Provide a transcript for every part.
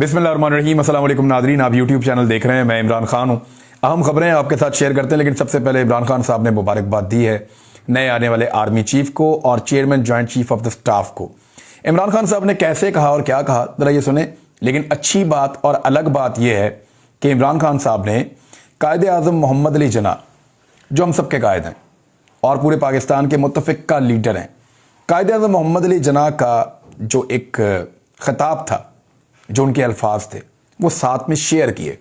बिस्मिल्लाहिर्रहमानिर्रहीम। अस्सलाम वालेकुम नाज़रीन, आप यूट्यूब चैनल देख रहे हैं। मैं इमरान खान हूँ। अहम खबरें आपके साथ शेयर करते हैं, लेकिन सबसे पहले इमरान खान साहब ने मुबारकबाद दी है नए आने वाले आर्मी चीफ को और chairman joint chief of the staff को। इमरान खान साहब ने कैसे कहा और क्या कहा जरा ये सुने। लेकिन अच्छी बात और अलग बात यह है कि इमरान खान साहब ने कायदे आज़म मोहम्मद अली जिन्ना, जो हम सबके कायद हैं और पूरे पाकिस्तान के मुत्तफ़िक का लीडर हैं, कायदे आज़म मोहम्मद अली जिन्ना का जो एक खिताब था, जो उनके अल्फाज थे, वो साथ में शेयर किए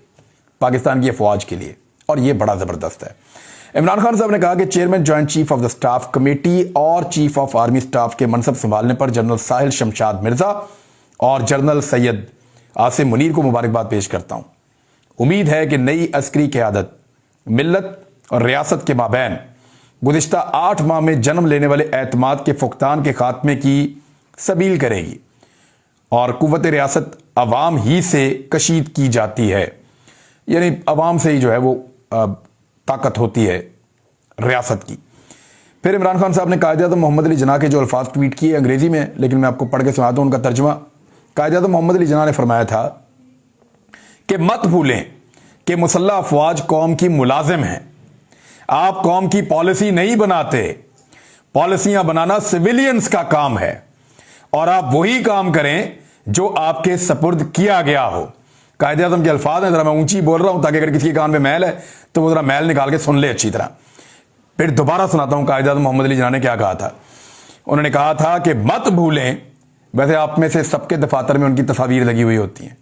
पाकिस्तान की अफवाज के लिए, और ये बड़ा ज़बरदस्त है। इमरान खान साहब ने कहा कि chairman joint chief of the staff committee और चीफ ऑफ आर्मी स्टाफ के मनसब संभालने पर जनरल साहिल शमशाद मिर्जा और जनरल सैयद आसिम मुनीर को मुबारकबाद पेश करता हूँ। उम्मीद है कि नई अस्करी क़यादत मिल्लत और रियासत के माबैन गुज़िश्ता 8 माह में जन्म लेने वाले एतमाद के फुकतान के खात्मे की सबील करेगी और कुव्वत रियासत अवाम ही से कशीद की जाती है, यानी अवाम से ही जो है वो ताकत होती है रियासत की। फिर इमरान खान साहब ने कायदे आज़म मोहम्मद अली जिन्ना के जो अल्फाज ट्वीट किए अंग्रेजी में, लेकिन मैं आपको पढ़ के सुनाता हूँ उनका तर्जुमा। कायदे आज़म मोहम्मद अली जिन्ना ने फरमाया था कि मत भूलें कि मुसल्लह अफवाज कौम की मुलाजिम हैं। आप कौम की पॉलिसी नहीं बनाते, पॉलिसियां बनाना सिविलियंस का काम है और आप वही काम करें जो आपके सपुर्द किया गया हो। कायदे आज़म के अल्फाज हैं, जरा मैं ऊंची बोल रहा हूं ताकि अगर किसी के कान में मैल है तो वो जरा मैल निकाल के सुन ले अच्छी तरह। फिर दोबारा सुनाता हूं कायदे आज़म मोहम्मद अली जिन्ना ने क्या कहा था। उन्होंने कहा था कि मत भूलें, वैसे आप में से सबके दफातर में उनकी तस्वीर लगी हुई होती हैं,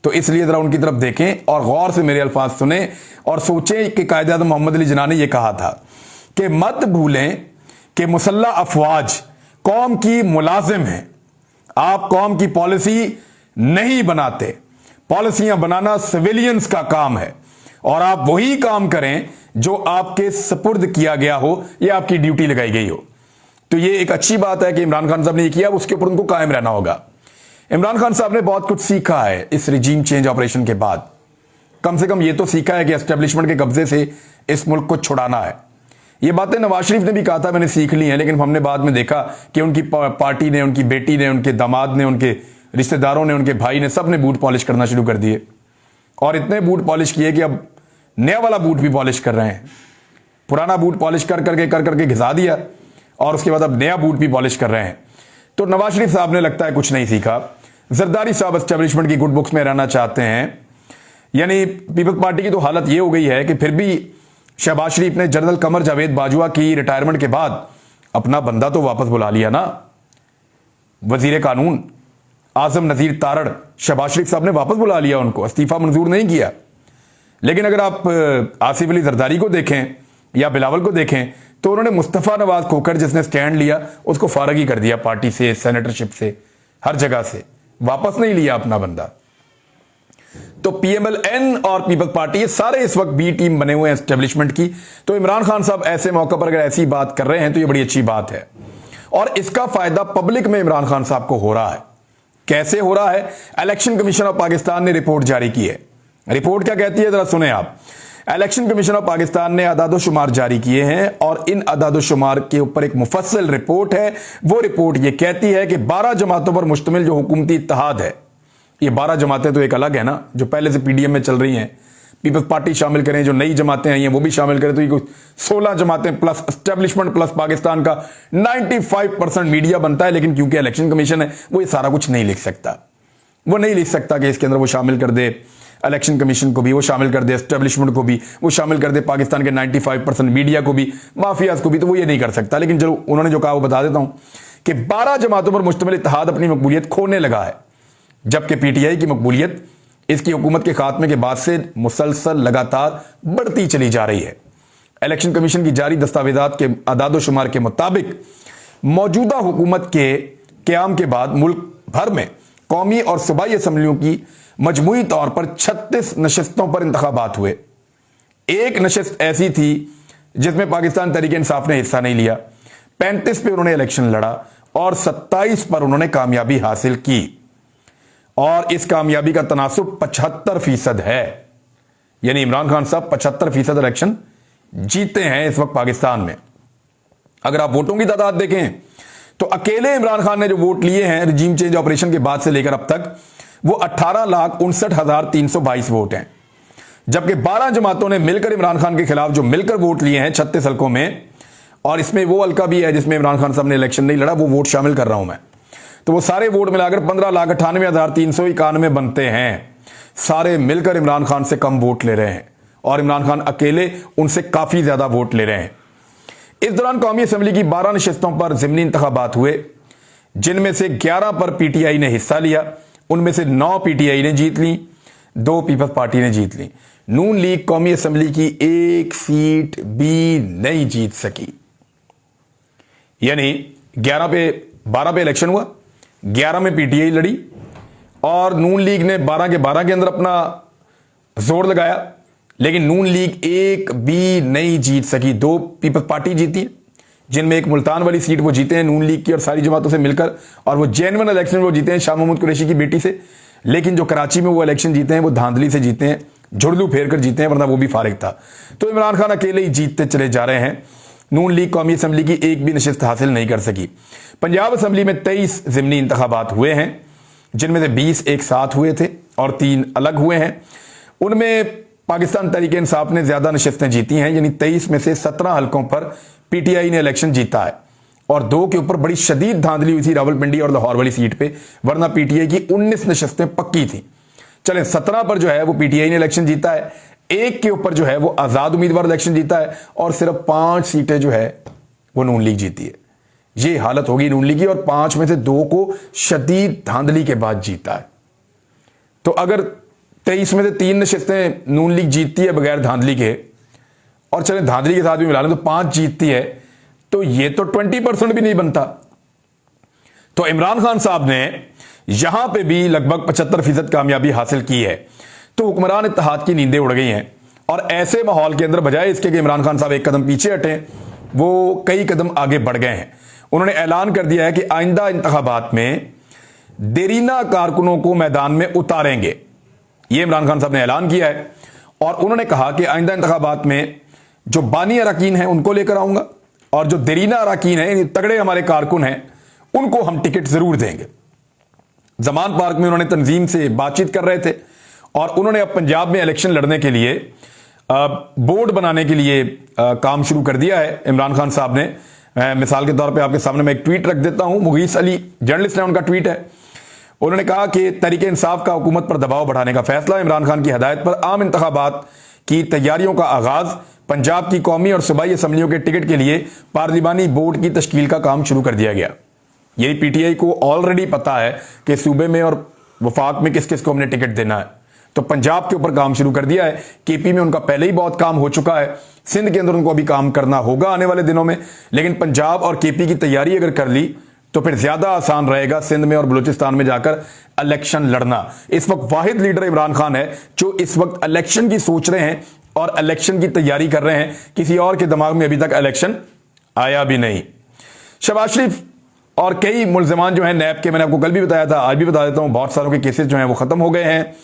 तो इसलिए जरा उनकी तरफ देखें और गौर से मेरे अल्फाज सुने और सोचें कि कायदे आज़म मोहम्मद अली जिन्ना ने यह कहा था कि मत भूलें कि मुसल्लह अफवाज कौम की मुलाजिम है। आप कौम की पॉलिसी नहीं बनाते, पॉलिसियां बनाना सिविलियंस का काम है और आप वही काम करें जो आपके सपुर्द किया गया हो या आपकी ड्यूटी लगाई गई हो। तो ये एक अच्छी बात है कि इमरान खान साहब ने ये किया, उसके ऊपर उनको कायम रहना होगा। इमरान खान साहब ने बहुत कुछ सीखा है इस रिजीम चेंज ऑपरेशन के बाद। कम से कम ये तो सीखा है कि एस्टेब्लिशमेंट के कब्जे से इस मुल्क को छुड़ाना है। ये बातें नवाज शरीफ ने भी कहा था, मैंने सीख ली हैं, लेकिन हमने बाद में देखा कि उनकी पार्टी ने, उनकी बेटी ने, उनके दामाद ने, उनके रिश्तेदारों ने, उनके भाई ने, सब ने बूट पॉलिश करना शुरू कर दिए और इतने बूट पॉलिश किए कि अब नया वाला बूट भी पॉलिश कर रहे हैं। पुराना बूट पॉलिश कर करके घिसा दिया और उसके बाद अब नया बूट भी पॉलिश कर रहे हैं। तो नवाज शरीफ साहब ने लगता है कुछ नहीं सीखा। जरदारी साहब एस्टेब्लिशमेंट की गुड बुक्स में रहना चाहते हैं। यानी पीपल्स पार्टी की तो हालत यह हो गई है कि फिर भी शहबाज शरीफ ने जनरल कमर जावेद बाजवा की रिटायरमेंट के बाद अपना बंदा तो वापस बुला लिया ना। वजीर कानून आजम नजीर तारड़, शहबाज शरीफ साहब ने वापस बुला लिया उनको, इस्तीफा मंजूर नहीं किया। लेकिन अगर आप आसिफ अली जरदारी को देखें या बिलावल को देखें तो उन्होंने मुस्तफ़ा नवाज खोकर जिसने स्टैंड लिया उसको फारग ही कर दिया, पार्टी से, सेनेटरशिप से, हर जगह से वापस नहीं लिया अपना बंदा। तो पीएमएलएन और पीपल्स पार्टी ये सारे इस वक्त बी टीम बने हुए हैं एस्टेब्लिशमेंट की। तो इमरान खान साहब ऐसे मौके पर अगर ऐसी बात कर रहे हैं तो ये बड़ी अच्छी बात है और इसका फायदा पब्लिक में इमरान खान साहब को हो रहा है। कैसे हो रहा है? इलेक्शन कमीशन ऑफ पाकिस्तान ने रिपोर्ट जारी की है। रिपोर्ट क्या कहती है जरा सुने आप। इलेक्शन कमीशन ऑफ पाकिस्तान ने अदादोशुमार जारी किए हैं और इन अदादोशुमार के ऊपर एक मुफस्सल रिपोर्ट है। वो रिपोर्ट ये कहती है कि 12 जमातों पर मुश्तमिल जो हुकूमती इत्तेहाद है, ये 12 जमातें तो एक अलग है ना, जो पहले से पीडीएम में चल रही हैं, पीपल्स पार्टी शामिल करें, जो नई जमातें आई हैं वो भी शामिल करें, तो ये 16 जमातें प्लस एस्टेब्लिशमेंट प्लस पाकिस्तान का 95% मीडिया बनता है। लेकिन क्योंकि इलेक्शन कमीशन है वो ये सारा कुछ नहीं लिख सकता। वो नहीं लिख सकता कि इसके अंदर वो शामिल कर दे इलेक्शन कमीशन को भी, वो शामिल कर दे एस्टेब्लिशमेंट को भी, वो शामिल कर दे पाकिस्तान के 95% मीडिया को भी, माफियाज को भी, तो वो ये नहीं कर सकता। लेकिन जो उन्होंने जो कहा वो बता देता हूं कि 12 जमातों पर मुश्तमिल इत्तेहाद अपनी मकबूलियत खोने लगा है, जबकि पीटीआई की मकबूलियत इसकी हुकूमत के खात्मे के बाद से मुसलसल लगातार बढ़ती चली जा रही है। इलेक्शन कमीशन की जारी दस्तावेजात के अदादोशुमार के मुताबिक मौजूदा हुकूमत के क़याम के बाद मुल्क भर में कौमी और सूबाई असम्बलियों की मजमूई तौर पर 36 नशस्तों पर इंतखाबात हुए। एक नशस्त ऐसी थी जिसमें पाकिस्तान तहरीक इंसाफ ने हिस्सा नहीं लिया। 35 पे उन्होंने इलेक्शन लड़ा और 27 पर उन्होंने कामयाबी हासिल की और इस कामयाबी का तनासुब 75% है। यानी इमरान खान साहब 75% इलेक्शन जीते हैं इस वक्त पाकिस्तान में। अगर आप वोटों की तादाद देखें तो अकेले इमरान खान ने जो वोट लिए हैं रिजीम चेंज ऑपरेशन के बाद से लेकर अब तक, वो 18,59,322 वोट हैं, जबकि 12 जमातों ने मिलकर इमरान खान के खिलाफ जो मिलकर वोट लिए हैं 36 हलकों में, और इसमें वो हल्का भी है जिसमें इमरान खान साहब ने इलेक्शन नहीं लड़ा, वो वोट शामिल कर रहा हूं मैं, तो वो सारे वोट मिलाकर 15,98,391 बनते हैं। सारे मिलकर इमरान खान से कम वोट ले रहे हैं और इमरान खान अकेले उनसे काफी ज्यादा वोट ले रहे हैं। इस दौरान कौमी असम्बली की 12 नशिस्तों पर ज़िमनी इंतखाबात हुए, जिनमें से 11 पर पीटीआई ने हिस्सा लिया। उनमें से 9 पीटीआई ने जीत ली, 2 पीपल्स पार्टी ने जीत ली। नून लीग कौमी असम्बली की एक सीट भी नहीं जीत सकी, यानी 12 पे इलेक्शन हुआ, 11 में पीटीआई लड़ी और नून लीग ने 12 के 12 के अंदर अपना जोर लगाया, लेकिन नून लीग एक भी नहीं जीत सकी। 2 पीपल्स पार्टी जीती, जिनमें एक मुल्तान वाली सीट वो जीते हैं नून लीग की और सारी जमातों से मिलकर, और वो जेन्युइन इलेक्शन वो जीते हैं शाह महमूद कुरैशी की बेटी से। लेकिन जो कराची में वो इलेक्शन जीते हैं वो धांधली से जीते हैं, झुड़लू फेर कर जीते हैं, वरना वो भी फारिग था। तो इमरान खान अकेले ही जीतते चले जा रहे हैं। नून लीग कौमी असम्बली की एक भी नशिस्त हासिल नहीं कर सकी। पंजाब असम्बली में 23 ज़िमनी इंतखाबात हुए हैं, जिनमें से 20 एक साथ हुए थे और 3 अलग हुए हैं। उनमें पाकिस्तान तहरीक इंसाफ ने ज्यादा नशिस्तें जीती हैं, यानी 23 में से 17 हलकों पर पीटीआई ने इलेक्शन जीता है और 2 के ऊपर बड़ी शदीद धांधली हुई थी रावलपिंडी और लाहौर वाली सीट पे, वरना पीटीआई की 19 नशिस्तें पक्की थी। चलें 17 पर जो है वो पीटीआई ने इलेक्शन जीता है, 1 के ऊपर जो है वो आजाद उम्मीदवार इलेक्शन जीता है और सिर्फ 5 सीटें जो है वो नून लीग जीती है। ये हालत होगी नून लीग की, और 5 में से 2 को शदीद धांधली के बाद जीता है। तो अगर 23 में से 3 नशिस्तें नून लीग जीतती है बगैर धांधली के, और चलें धांधली के साथ भी मिला लें तो 5 जीतती है, तो ये तो 20% भी नहीं बनता। तो इमरान खान साहब ने यहां पे भी लगभग 75% कामयाबी हासिल की है। तो हुक्मरान इत्तेहाद की नींदें उड़ गई हैं, और ऐसे माहौल के अंदर बजाय इसके कि इमरान खान साहब एक कदम पीछे हटें, वो कई कदम आगे बढ़ गए हैं। उन्होंने ऐलान कर दिया है कि आइंदा इंतखाबात में देरीना कारकुनों को मैदान में उतारेंगे। ये इमरान खान साहब ने ऐलान किया है, और उन्होंने कहा कि आइंदा इंतखाबात में जो बानी अरकान हैं उनको लेकर आऊंगा, और जो देरीना अरकान हैं, तगड़े हमारे कारकुन हैं, उनको हम टिकट जरूर देंगे। जमान पार्क में उन्होंने तंजीम से बातचीत कर रहे थे, और उन्होंने अब पंजाब में इलेक्शन लड़ने के लिए बोर्ड बनाने के लिए काम शुरू कर दिया है इमरान खान साहब ने। मिसाल के तौर पे आपके सामने मैं एक ट्वीट रख देता हूं, मुगीस अली जर्नलिस्ट है, उनका ट्वीट है। उन्होंने कहा कि तहरीक इंसाफ का हुकूमत पर दबाव बढ़ाने का फैसला, इमरान खान की हदायत पर आम इंतखाबात की तैयारियों का आगाज, पंजाब की कौमी और सूबाई असम्बलियों के टिकट के लिए पार्लिमानी बोर्ड की तश्कील का काम शुरू कर दिया गया। यही पीटीआई को ऑलरेडी पता है कि सूबे में और वफाक में किस किस को हमने टिकट देना है, तो पंजाब के ऊपर काम शुरू कर दिया है। केपी में उनका पहले ही बहुत काम हो चुका है, सिंध के अंदर उनको अभी काम करना होगा आने वाले दिनों में, लेकिन पंजाब और केपी की तैयारी अगर कर ली तो फिर ज्यादा आसान रहेगा सिंध में और बलूचिस्तान में जाकर इलेक्शन लड़ना। इस वक्त वाहिद लीडर इमरान खान है जो इस वक्त इलेक्शन की सोच रहे हैं और इलेक्शन की तैयारी कर रहे हैं। किसी और के दिमाग में अभी तक इलेक्शन आया भी नहीं। शहबाज शरीफ और कई मुल्ज़िमान जो हैं नैब के, मैंने आपको कल भी बताया था, आज भी बता देता हूं, बहुत सारों के केसेस जो हैं वो खत्म हो गए हैं,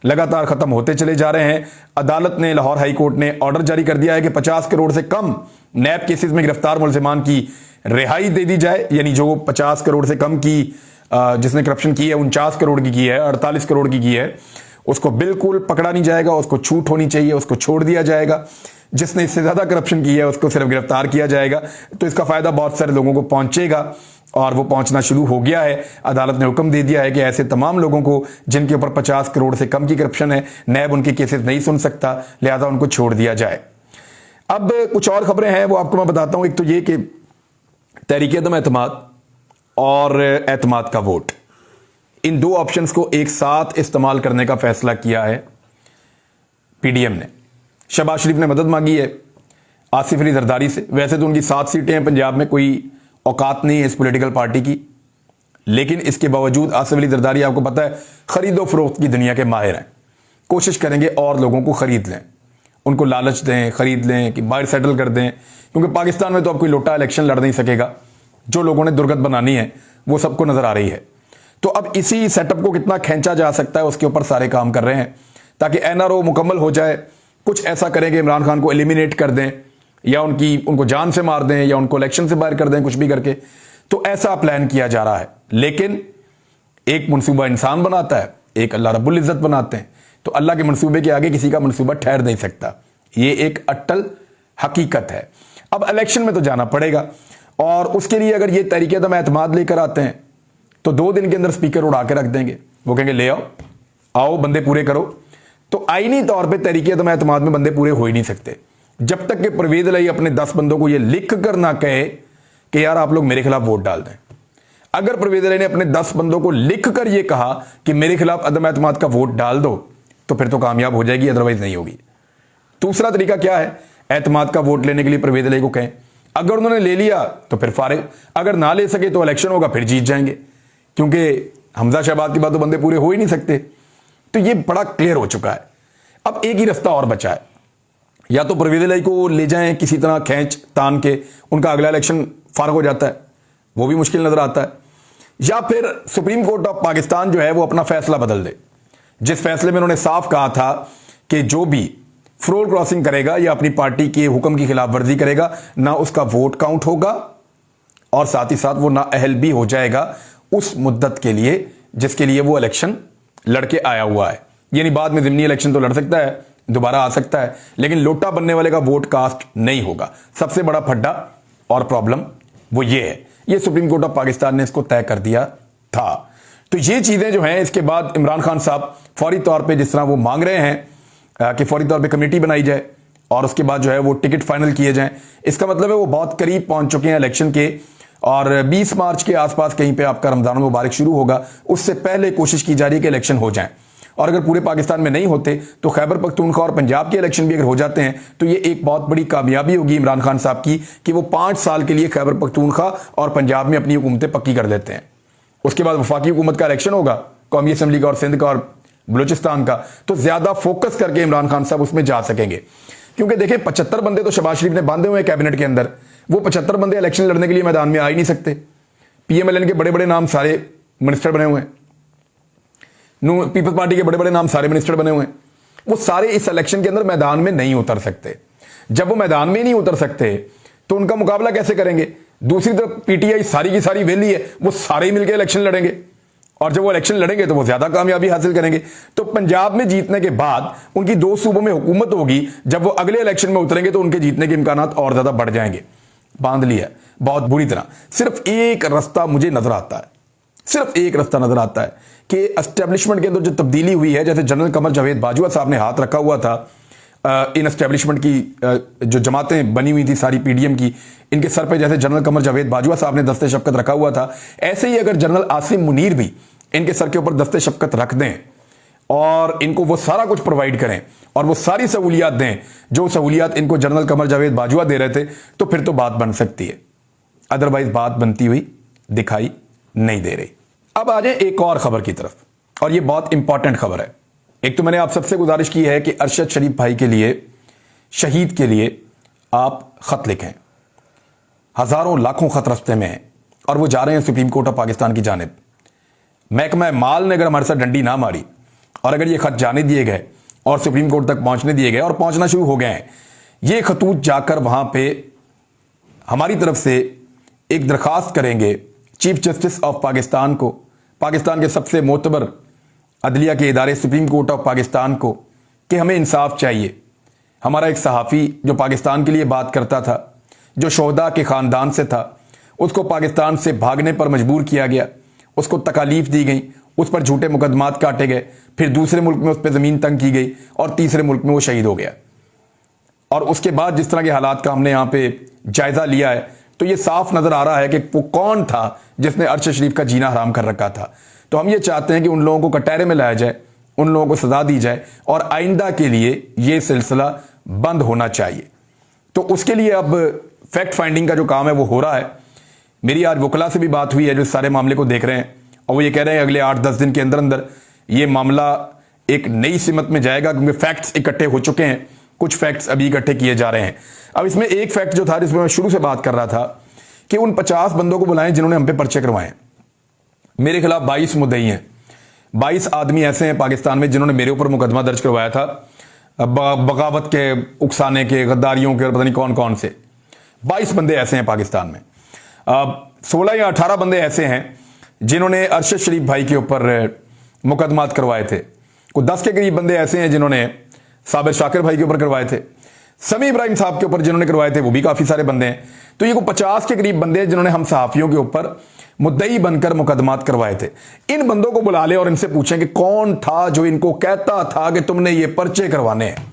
लगातार खत्म होते चले जा रहे हैं। अदालत ने, लाहौर हाई कोर्ट ने ऑर्डर जारी कर दिया है कि 50 करोड़ से कम नैब केसेस में गिरफ्तार मुल्ज़िमान की रिहाई दे दी जाए, यानी जो 50 करोड़ से कम की जिसने करप्शन की है, 49 करोड़ की है, 48 करोड़ की है, उसको बिल्कुल पकड़ा नहीं जाएगा, उसको छूट होनी चाहिए, उसको छोड़ दिया जाएगा। जिसने इससे ज्यादा करप्शन की है उसको सिर्फ गिरफ्तार किया जाएगा। तो इसका फायदा बहुत सारे लोगों को पहुंचेगा और वो पहुंचना शुरू हो गया है। अदालत ने हुक्म दे दिया है कि ऐसे तमाम लोगों को जिनके ऊपर 50 करोड़ से कम की करप्शन है, नैब उनके केसेस नहीं सुन सकता, लिहाजा उनको छोड़ दिया जाए। अब कुछ और खबरें हैं वो आपको मैं बताता हूं। एक तो ये कि तहरीक अदम एतमाद और एतमाद का वोट, इन दो ऑप्शंस को एक साथ इस्तेमाल करने का फैसला किया है पीडीएम ने। शहबाज शरीफ ने मदद मांगी है आसिफ अली जरदारी से। वैसे तो उनकी 7 सीटें हैं पंजाब में, कोई औकात नहीं है इस पॉलिटिकल पार्टी की, लेकिन इसके बावजूद आसिफ अली जरदारी आपको पता है खरीदो फरोख्त की दुनिया के माहिर हैं। कोशिश करेंगे और लोगों को खरीद लें, उनको लालच दें, खरीद लें कि बाहर सेटल कर दें, क्योंकि पाकिस्तान में तो अब कोई लोटा इलेक्शन लड़ नहीं सकेगा। जो लोगों ने दुर्गत बनानी है वो सबको नजर आ रही है। तो अब इसी सेटअप को कितना खींचा जा सकता है उसके ऊपर सारे काम कर रहे हैं ताकि एनआरओ मुकम्मल हो जाए। कुछ ऐसा करें कि इमरान खान को एलिमिनेट कर दें या उनको जान से मार दें या उनको इलेक्शन से बाहर कर दें, कुछ भी करके। तो ऐसा प्लान किया जा रहा है, लेकिन एक मनसूबा इंसान बनाता है एक अल्लाह रब्बुल इज़्ज़त बनाते हैं, तो अल्लाह के मंसूबे के आगे किसी का मंसूबा ठहर नहीं सकता। ये एक अट्टल हकीकत है। अब इलेक्शन में तो जाना पड़ेगा, और उसके लिए अगर ये तहरीक अदम एतमाद लेकर आते हैं तो 2 दिन के अंदर स्पीकर उड़ा के रख देंगे। वो कहेंगे ले आओ, आओ बंदे पूरे करो। तो आईनी तौर पे तहरीक अदम एतमाद में बंदे पूरे हो ही नहीं सकते जब तक कि परवेज़ इलाही अपने 10 बंदों को ये लिख कर ना कहे कि यार आप लोग मेरे खिलाफ वोट डाल दें। अगर परवेज़ इलाही ने अपने 10 बंदों को लिख कर यह कहा कि मेरे खिलाफ अदम एतमाद का वोट डाल दो, तो फिर तो कामयाब हो जाएगी, अदरवाइज नहीं होगी। दूसरा तरीका क्या है, एतमाद का वोट लेने के लिए परवेज़ इलाही को कहें, अगर उन्होंने ले लिया तो फिर फारिग, अगर ना ले सके तो इलेक्शन होगा, फिर जीत जाएंगे, क्योंकि हमजा शहबाज के बाद तो बंदे पूरे हो ही नहीं सकते। तो ये बड़ा क्लियर हो चुका है। अब एक ही रास्ता और बचा है, या तो परवेज़ इलाही को ले जाएं किसी तरह खींच तान के, उनका अगला इलेक्शन फारग हो जाता है, वो भी मुश्किल नजर आता है, या फिर सुप्रीम कोर्ट ऑफ पाकिस्तान जो है वो अपना फैसला बदल दे। जिस फैसले में उन्होंने साफ कहा था कि जो भी फ्लोर क्रॉसिंग करेगा या अपनी पार्टी के हुक्म की खिलाफ वर्जी करेगा, ना उसका वोट काउंट होगा और साथ ही साथ वो ना अहल भी हो जाएगा उस मुद्दत के लिए जिसके लिए वो इलेक्शन लड़के आया हुआ है। यानी बाद में ज़िमनी इलेक्शन तो लड़ सकता है, दोबारा आ सकता है, लेकिन लोटा बनने वाले का वोट कास्ट नहीं होगा। सबसे बड़ा फड्डा और प्रॉब्लम वो ये है, ये सुप्रीम कोर्ट ऑफ पाकिस्तान ने इसको तय कर दिया था। तो ये चीजें जो हैं, इसके बाद इमरान खान साहब फौरी तौर पे जिस तरह वो मांग रहे हैं कि फौरी तौर पे कमेटी बनाई जाए और उसके बाद जो है वो टिकट फाइनल किए जाएं, इसका मतलब है वो बहुत करीब पहुंच चुके हैं इलेक्शन के, और 20 मार्च के आसपास कहीं पे आपका रमजान मुबारक शुरू होगा, उससे पहले कोशिश की जा रही है कि इलेक्शन हो जाए। और अगर पूरे पाकिस्तान में नहीं होते तो खैबर पख्तूनख्वा और पंजाब के इलेक्शन भी अगर हो जाते हैं तो ये एक बहुत बड़ी कामयाबी होगी इमरान खान साहब की कि वो 5 साल के लिए खैबर पख्तूनख्वा और पंजाब में अपनी हुकूमतें पक्की कर देते हैं। उसके बाद वफाकी हुकूमत का इलेक्शन होगा, कौमी असम्बली का और सिंध का और बलूचिस्तान का, तो ज्यादा फोकस करके इमरान खान साहब उसमें जा सकेंगे। क्योंकि देखिए 75 बंदे तो शहबाज शरीफ ने बांधे हुए हैं कैबिनेट के अंदर, वो 75 बंदे इलेक्शन लड़ने के लिए मैदान में आ ही नहीं सकते। PMLN के बड़े बड़े नाम सारे मिनिस्टर बने हुए हैं, पीपल्स पार्टी के बड़े बड़े नाम सारे मिनिस्टर बने हुए हैं, वो सारे इस इलेक्शन के अंदर मैदान में नहीं उतर सकते। जब वो मैदान में नहीं उतर सकते तो उनका मुकाबला कैसे करेंगे? दूसरी तरफ PTI सारी की सारी वेली है, वो सारे ही मिलकर इलेक्शन लड़ेंगे, और जब वो इलेक्शन लड़ेंगे तो वो ज्यादा कामयाबी हासिल करेंगे। तो पंजाब में जीतने के बाद उनकी 2 सूबों में हुकूमत होगी, जब वो अगले इलेक्शन में उतरेंगे तो उनके जीतने के इम्कान और ज्यादा बढ़ जाएंगे। बांध लिया बहुत बुरी तरह। सिर्फ एक रास्ता मुझे नजर आता है, सिर्फ एक रास्ता नजर आता है कि एस्टेब्लिशमेंट के अंदर जो तब्दीली हुई है, जैसे जनरल कमर जावेद बाजवा साहब ने हाथ रखा हुआ था इन एस्टेब्लिशमेंट की जो जमातें बनी हुई थी सारी PDM की, इनके सर पे जैसे जनरल कमर जावेद बाजवा साहब ने दस्ते शफकत रखा हुआ था, ऐसे ही अगर जनरल आसिम मुनीर भी इनके सर के ऊपर दस्ते शफकत रख दें और इनको वो सारा कुछ प्रोवाइड करें और वो सारी सहूलियात दें जो सहूलियात इनको जनरल कमर जावेद बाजवा दे रहे थे, तो फिर तो बात बन सकती है। अदरवाइज बात बनती हुई दिखाई नहीं दे रही। अब आ जाए एक और खबर की तरफ, और ये बहुत इंपॉर्टेंट खबर है। एक तो मैंने आप सबसे गुजारिश की है कि अरशद शरीफ भाई के लिए, शहीद के लिए आप खत लिखें। हजारों लाखों खत रस्ते में हैं और वो जा रहे हैं सुप्रीम कोर्ट ऑफ पाकिस्तान की जानिब। महकमा माल ने अगर हमारे साथ डंडी ना मारी और अगर ये खत जाने दिए गए और सुप्रीम कोर्ट तक पहुंचने दिए गए और पहुंचना शुरू हो गए हैं, ये खतूत जाकर वहां पे हमारी तरफ से एक दरखास्त करेंगे चीफ जस्टिस ऑफ पाकिस्तान को, पाकिस्तान के सबसे मोतबर अदलिया के इदारे सुप्रीम कोर्ट ऑफ पाकिस्तान को, कि हमें इंसाफ चाहिए। हमारा एक सहाफ़ी जो पाकिस्तान के लिए बात करता था, जो शोहदा के ख़ानदान से था, उसको पाकिस्तान से भागने पर मजबूर किया गया, उसको तकालीफ दी गई, उस पर झूठे मुकदमात काटे गए, फिर दूसरे मुल्क में उस पर ज़मीन तंग की गई और तीसरे मुल्क में वो शहीद हो गया। और उसके बाद जिस तरह के हालात का हमने यहाँ पे जायज़ा लिया है, तो ये साफ नज़र आ रहा है कि वो कौन था जिसने अरशद शरीफ का जीना हराम कर रखा था। तो हम ये चाहते हैं कि उन लोगों को कटहरे में लाया जाए, उन लोगों को सजा दी जाए और आइंदा के लिए ये सिलसिला बंद होना चाहिए। तो उसके लिए अब फैक्ट फाइंडिंग का जो काम है वो हो रहा है। मेरी आज वकला से भी बात हुई है जो इस सारे मामले को देख रहे हैं, और वो ये कह रहे हैं अगले 8-10 दिन के अंदर अंदर ये मामला एक नई सिमत में जाएगा, क्योंकि फैक्ट्स इकट्ठे हो चुके हैं, कुछ फैक्ट्स अभी इकट्ठे किए जा रहे हैं। अब इसमें एक फैक्ट जो था जिसमें मैं शुरू से बात कर रहा था कि उन 50 बंदों को बुलाएं जिन्होंने हम पे पर्चे करवाए। मेरे खिलाफ 22 मुद्दई हैं, 22 आदमी ऐसे हैं पाकिस्तान में जिन्होंने मेरे ऊपर मुकदमा दर्ज करवाया था बगावत के, उकसाने के, गद्दारियों के और पता नहीं कौन कौन से। 22 बंदे ऐसे हैं पाकिस्तान में। 16 या 18 बंदे ऐसे हैं जिन्होंने अरशद शरीफ भाई के ऊपर मुकदमात करवाए थे। कुछ 10 के करीब बंदे ऐसे हैं जिन्होंने साबिर शाकिर भाई के ऊपर करवाए थे, समी इब्राहिम साहब के ऊपर जिन्होंने करवाए थे वो भी काफी सारे बंदे हैं। तो ये को 50 के करीब बंदे हैं जिन्होंने हम सहाफियों के ऊपर मुद्दई बनकर मुकदमात करवाए थे। इन बंदों को बुला ले और इनसे पूछें कि कौन था जो इनको कहता था कि तुमने ये पर्चे करवाने हैं।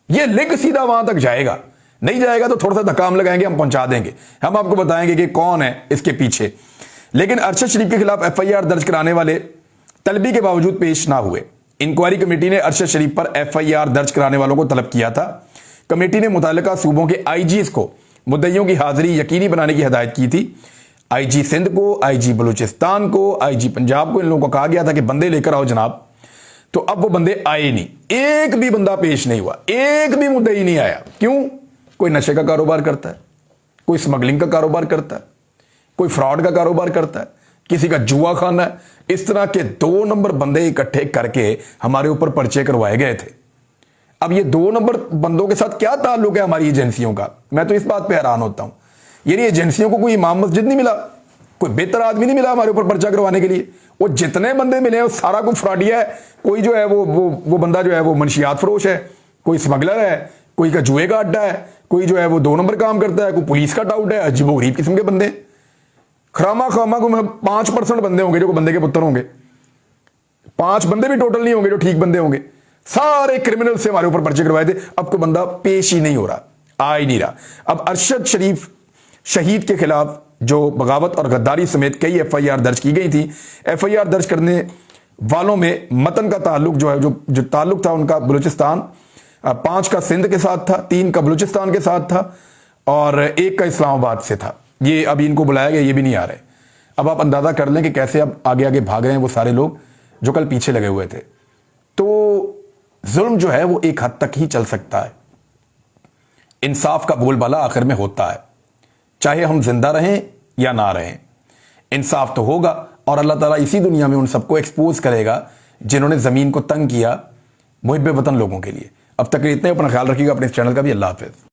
ये लिंक सीधा वहां तक जाएगा, नहीं जाएगा तो थोड़ा सा धक्का हम लगाएंगे, हम पहुंचा देंगे, हम आपको बताएंगे कि कौन है इसके पीछे। लेकिन अरशद शरीफ के खिलाफ FIR दर्ज कराने वाले तलबी के बावजूद पेश ना हुए। इंक्वायरी कमेटी ने अरशद शरीफ पर FIR दर्ज कराने वालों को तलब किया था। कमेटी ने मुतालिका सूबों के IGs को मुद्दइयों की हाजिरी यकीनी बनाने की हिदायत की थी। IG सिंध को, IG बलूचिस्तान को, IG पंजाब को इन लोगों को कहा गया था कि बंदे लेकर आओ जनाब। तो अब वो बंदे आए नहीं, एक भी बंदा पेश नहीं हुआ, एक भी मुद्दई नहीं आया। क्यों? कोई नशे का कारोबार करता है, कोई स्मगलिंग का कारोबार करता है, कोई फ्रॉड का कारोबार करता है, किसी का जुआ खाना है। इस तरह के 2 नंबर बंदे इकट्ठे करके हमारे ऊपर पर्चे करवाए गए थे। अब ये 2 नंबर बंदों के साथ क्या ताल्लुक है हमारी एजेंसियों का? मैं तो इस बात पे हैरान होता हूं। यानी एजेंसियों को कोई इमाम मस्जिद नहीं मिला, कोई बेहतर आदमी नहीं मिला हमारे ऊपर पर्चा करवाने के लिए। वो जितने बंदे मिले वो सारा कुछ फ्रॉडिया है। कोई जो है वो बंदा जो है वो मंशियात फरोश है, कोई स्मगलर है, कोई का जुए का अड्डा है, कोई जो है वो 2 नंबर काम करता है, कोई पुलिस का डाउट है। अजीबोगरीब किस्म के बंदे, खरामा खामा को 5% बंदे होंगे जो बंदे के पुत्र होंगे, 5 बंदे भी टोटल नहीं होंगे जो ठीक बंदे होंगे। सारे क्रिमिनल से हमारे ऊपर पर्चे करवाए थे। अब कोई बंदा पेश ही नहीं हो रहा, आ ही नहीं रहा। अब अरशद शरीफ शहीद के खिलाफ जो बगावत और गद्दारी समेत कई FIR दर्ज की गई थी। FIR दर्ज करने वालों में मतन का ताल्लुक जो है जो ताल्लुक था उनका बलूचिस्तान, 5 का सिंध के साथ था, 3 का बलूचिस्तान के साथ था और 1 का इस्लामाबाद से था। ये अभी इनको बुलाया गया, ये भी नहीं आ रहे। अब आप अंदाजा कर लें कि कैसे अब आगे आगे भाग रहे हैं वो सारे लोग जो कल पीछे लगे हुए थे। तो जुल्म जो है वो एक हद तक ही चल सकता है, इंसाफ का बोलबाला आखिर में होता है, चाहे हम जिंदा रहें या ना रहें। इंसाफ तो होगा और अल्लाह ताला इसी दुनिया में उन सबको एक्सपोज करेगा जिन्होंने जमीन को तंग किया मुहिब्बे वतन लोगों के लिए। अब तक इतने, अपना ख्याल रखिएगा, अपने इस चैनल का भी। अल्लाह हाफिज।